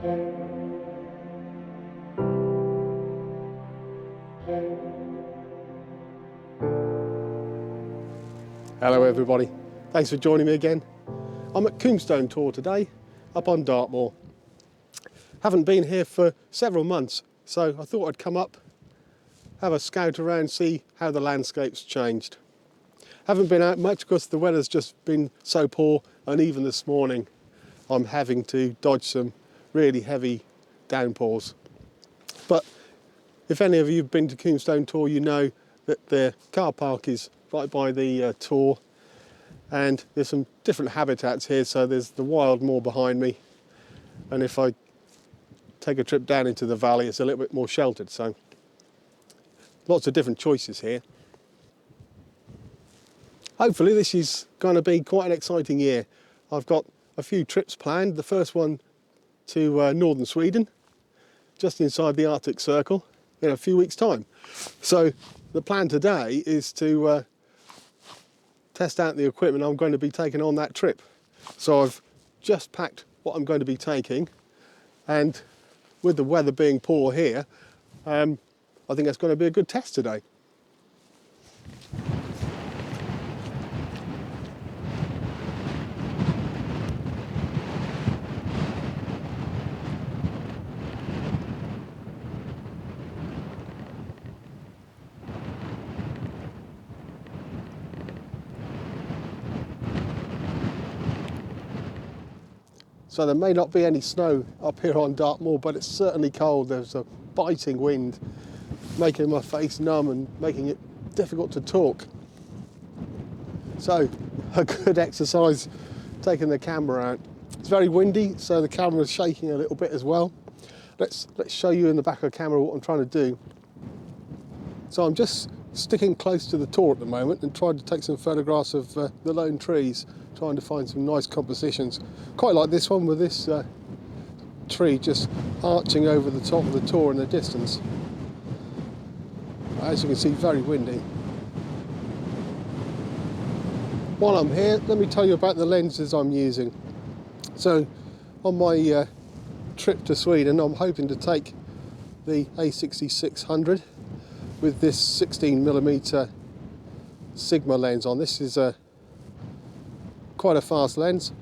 Hello everybody, thanks for joining me again. I'm at Tombstone Tour today, up on Dartmoor. Haven't been here for several months, so I thought I'd come up, have a scout around, see how the landscape's changed. Haven't been out much because the weather's just been so poor, and even this morning I'm having to dodge some really heavy downpours. But if any of you have been to Tombstone Tour, you know that the car park is right by the tour, and there's some different habitats here. So there's the wild moor behind me, and if I take a trip down into the valley, it's a little bit more sheltered. So lots of different choices here. Hopefully this is going to be quite an exciting year. I've got a few trips planned. The first one to northern Sweden, just inside the Arctic Circle, in a few weeks' time. So the plan today is to test out the equipment I'm going to be taking on that trip. So I've just packed what I'm going to be taking, and with the weather being poor here, I think that's going to be a good test today. So there may not be any snow up here on Dartmoor, but it's certainly cold. There's a biting wind making my face numb and making it difficult to talk. So a good exercise taking the camera out. It's very windy, so the camera's shaking a little bit as well. Let's show you in the back of the camera what I'm trying to do. So I'm just sticking close to the tour at the moment and trying to take some photographs of the lone trees, trying to find some nice compositions. Quite like this one with this tree just arching over the top of the tour in the distance. As you can see, very windy. While I'm here, let me tell you about the lenses I'm using. So on my trip to Sweden, I'm hoping to take the A6600 with this 16mm Sigma lens on. This is quite a fast lens,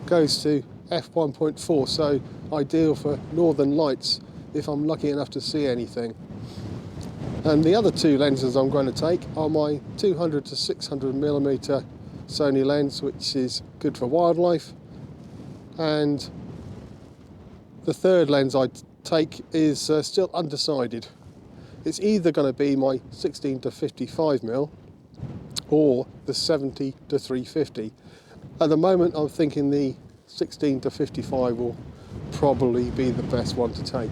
goes to f1.4, so ideal for northern lights if I'm lucky enough to see anything. And the other two lenses I'm going to take are my 200 to 600mm Sony lens, which is good for wildlife, and the third lens I take is still undecided. It's either going to be my 16 to 55mm or the 70 to 350. At the moment I'm thinking the 16 to 55 will probably be the best one to take.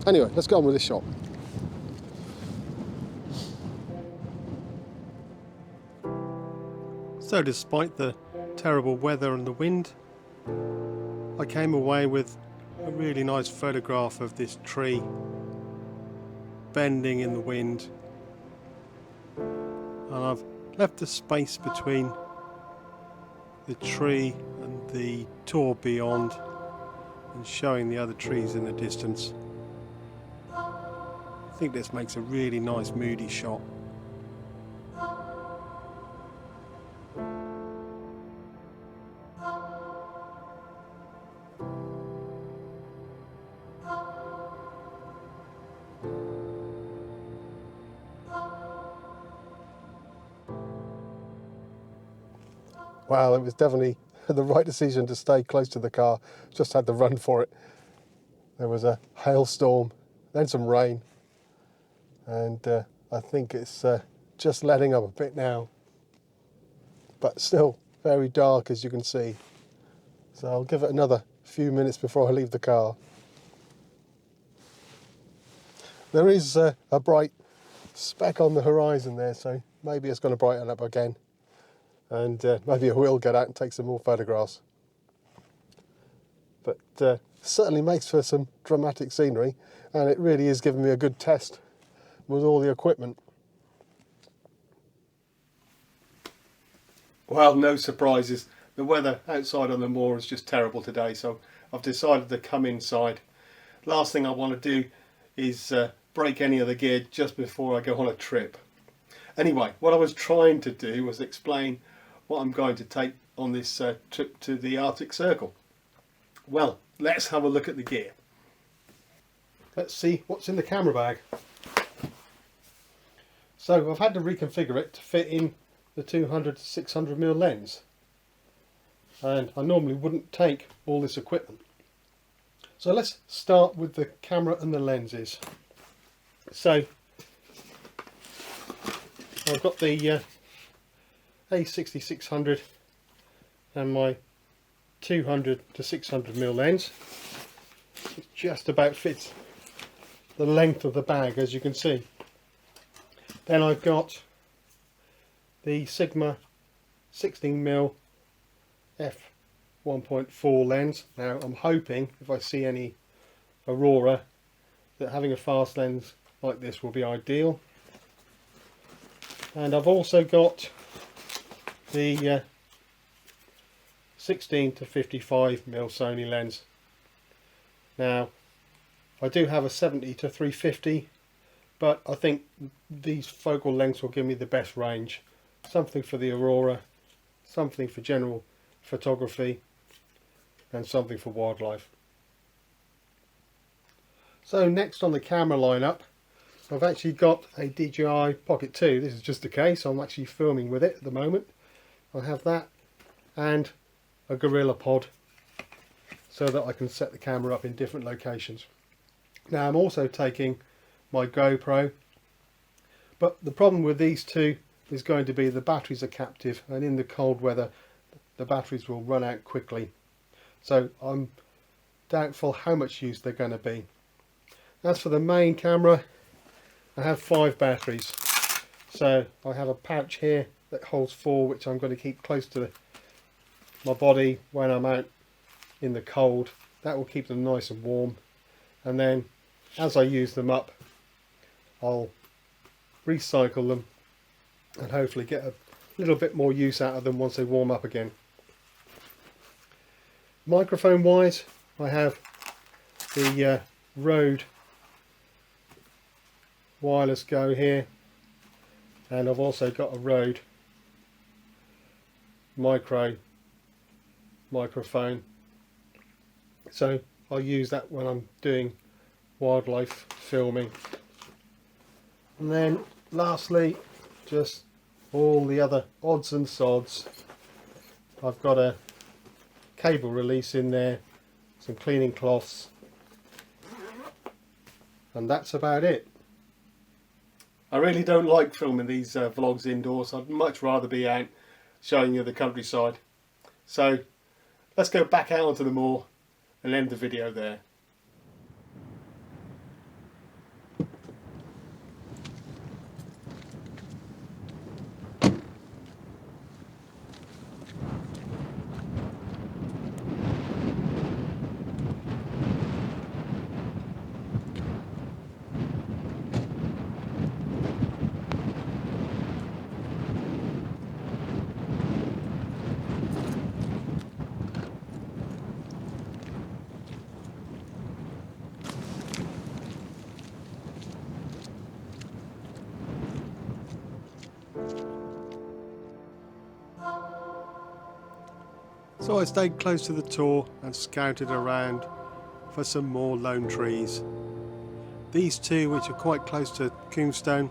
Anyway, let's go on with this shot. So despite the terrible weather and the wind, I came away with a really nice photograph of this tree bending in the wind, and I've left a space between the tree and the tour beyond and showing the other trees in the distance. I think this makes a really nice moody shot. Wow, it was definitely the right decision to stay close to the car. Just had to run for it. There was a hailstorm, then some rain, and I think it's just letting up a bit now, but still very dark, as you can see. So I'll give it another few minutes before I leave the car. There is a bright speck on the horizon there, so maybe it's going to brighten up again. And maybe I will get out and take some more photographs. But certainly makes for some dramatic scenery, and it really is giving me a good test with all the equipment. Well, no surprises. the weather outside on the moor is just terrible today, so I've decided to come inside. Last thing I want to do is break any of the gear just before I go on a trip. Anyway, what I was trying to do was explain what I'm going to take on this trip to the Arctic Circle. Well, let's have a look at the gear. Let's see what's in the camera bag. So I've had to reconfigure it to fit in the 200 to 600mm lens, and I normally wouldn't take all this equipment. So let's start with the camera and the lenses. So I've got the A6600 and my 200 to 600mm lens. It just about fits the length of the bag, as you can see. Then I've got the Sigma 16mm f1.4 lens. Now I'm hoping, if I see any aurora, that having a fast lens like this will be ideal. And I've also got the 16 to 55mm Sony lens. Now I do have a 70 to 350, but I think these focal lengths will give me the best range. Something for the aurora, something for general photography, and something for wildlife. So next on the camera lineup, I've actually got a DJI Pocket 2. This is just a case, I'm actually filming with it at the moment. I have that and a GorillaPod so that I can set the camera up in different locations. Now I'm also taking my GoPro, but the problem with these two is going to be the batteries are captive, and in the cold weather the batteries will run out quickly, so I'm doubtful how much use they're going to be. As for the main camera, I have 5 batteries, so I have a pouch here that holds 4, which I'm going to keep close to my body when I'm out in the cold. That will keep them nice and warm, and then as I use them up I'll recycle them and hopefully get a little bit more use out of them once they warm up again. Microphone wise, I have the Rode Wireless Go here, and I've also got a Rode microphone, so I'll use that when I'm doing wildlife filming. And then lastly, just all the other odds and sods. I've got a cable release in there, some cleaning cloths, and that's about it. I really don't like filming these vlogs indoors. I'd much rather be out showing you the countryside. So let's go back out onto the moor and end the video there. So I stayed close to the tour and scouted around for some more lone trees. These two, which are quite close to Tombstone,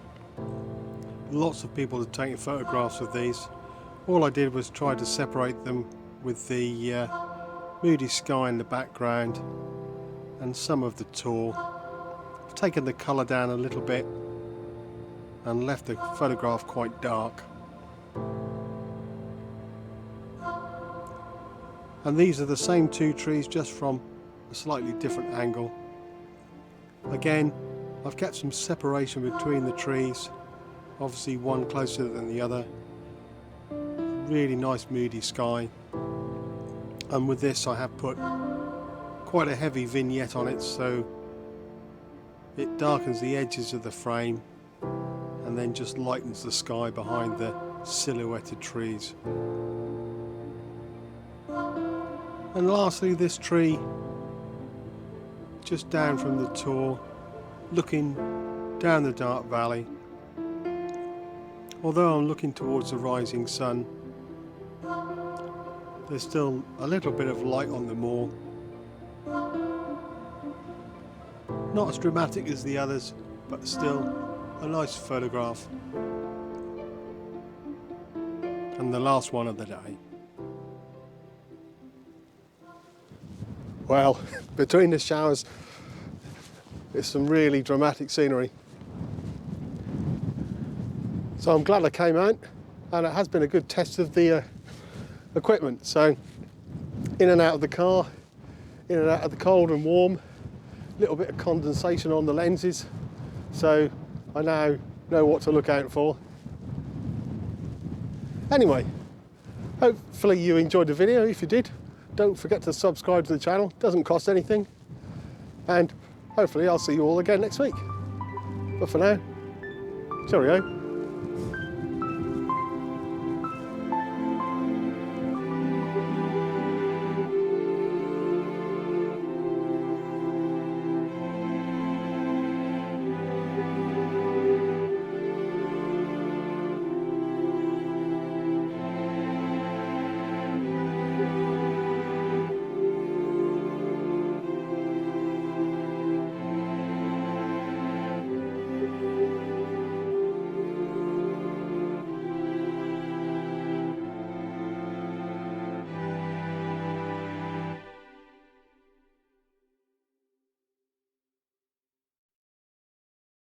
lots of people are taking photographs of these. All I did was try to separate them with the moody sky in the background and some of the tour. I've taken the colour down a little bit and left the photograph quite dark. And these are the same two trees, just from a slightly different angle. Again, I've kept some separation between the trees, obviously one closer than the other. Really nice moody sky, and with this I have put quite a heavy vignette on it, so it darkens the edges of the frame and then just lightens the sky behind the silhouetted trees. And lastly, this tree just down from the tour, looking down the dark valley. Although I'm looking towards the rising sun, there's still a little bit of light on the moor. Not as dramatic as the others, but still a nice photograph. And the last one of the day. Well, between the showers, it's some really dramatic scenery. So I'm glad I came out, and it has been a good test of the equipment. So in and out of the car, in and out of the cold and warm, a little bit of condensation on the lenses. So I now know what to look out for. Anyway, hopefully you enjoyed the video. If you did, don't forget to subscribe to the channel. Doesn't cost anything. And hopefully I'll see you all again next week. But for now, cheerio.